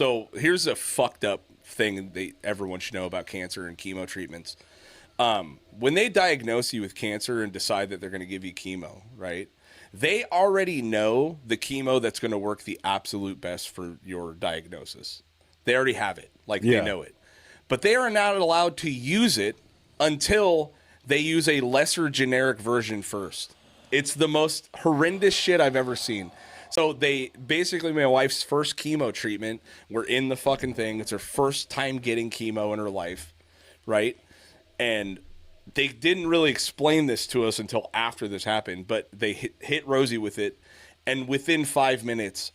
So here's a fucked up thing that everyone should know about cancer and chemo treatments. When they diagnose you with cancer and decide that they're going to give you chemo, right? They already know the chemo that's going to work the absolute best for your diagnosis. They already have it. Like, they know it. But they are not allowed to use it until they use a lesser generic version first. It's the most horrendous shit I've ever seen. So they basically, my wife's first chemo treatment, we're in the fucking thing. It's her first time getting chemo in her life, right? And they didn't really explain this to us until after this happened, but they hit Rosie with it, and within 5 minutes,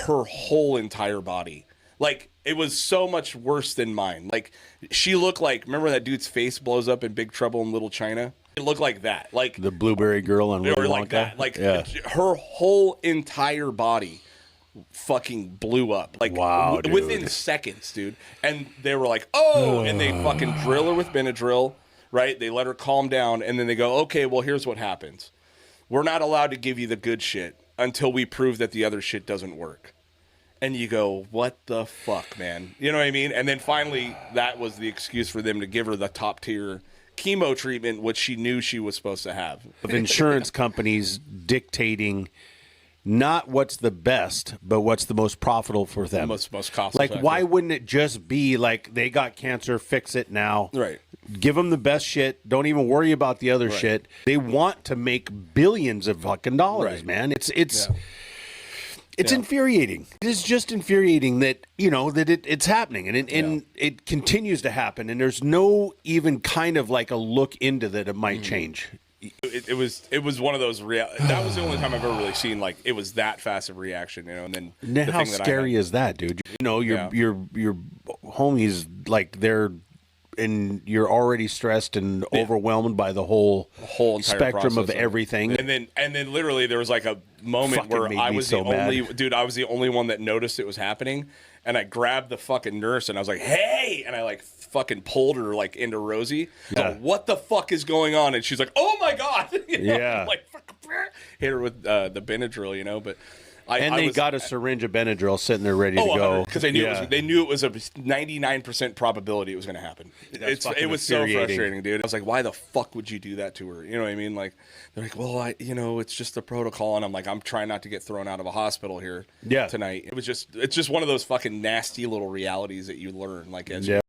her whole entire body, like, it was so much worse than mine. Like, she looked like, remember that dude's face blows up in Big Trouble in Little China? It looked like that. Like the blueberry girl on Willy Wonka. Like that. Like, her whole entire body fucking blew up. Like, wow, within seconds, dude. And they were like, oh, and they fucking drill her with Benadryl, right? They let her calm down, and then they go, okay, well, here's what happens. We're not allowed to give you the good shit until we prove that the other shit doesn't work. And you go, what the fuck, man? You know what I mean? And then finally, that was the excuse for them to give her the top tier chemo treatment, which she knew she was supposed to have. Of insurance companies dictating not what's the best, but what's the most profitable for them. Most cost Like, effective. why wouldn't it just be like, they got cancer, fix it now? Right. Give them the best shit. Don't even worry about the other shit. They want to make billions of fucking dollars, man. It's infuriating. It is just infuriating that, you know, that it's happening, and it continues to happen, and there's no even kind of like a look into that it might change. It was one of those that was the only time I've ever really seen, like, it was that fast of a reaction, you know. And then how scary is that, dude? You know, your homies, like, they're, and you're already stressed and overwhelmed by the whole spectrum of everything. And then literally there was like a moment where I was I was the only one that noticed it was happening. And I grabbed the fucking nurse and I was like, hey, and I like fucking pulled her like into Rosie. Yeah. What the fuck is going on? And she's like, oh my God. You know? Yeah. Like, hit her with the Benadryl, you know, but they got a syringe of Benadryl sitting there ready to go because they knew it was a 99% probability it was going to happen. It was so frustrating, dude. I was like, why the fuck would you do that to her? You know what I mean? Like, they're like, well, it's just the protocol, and I'm like, I'm trying not to get thrown out of a hospital here tonight. It's just one of those fucking nasty little realities that you learn, like, as you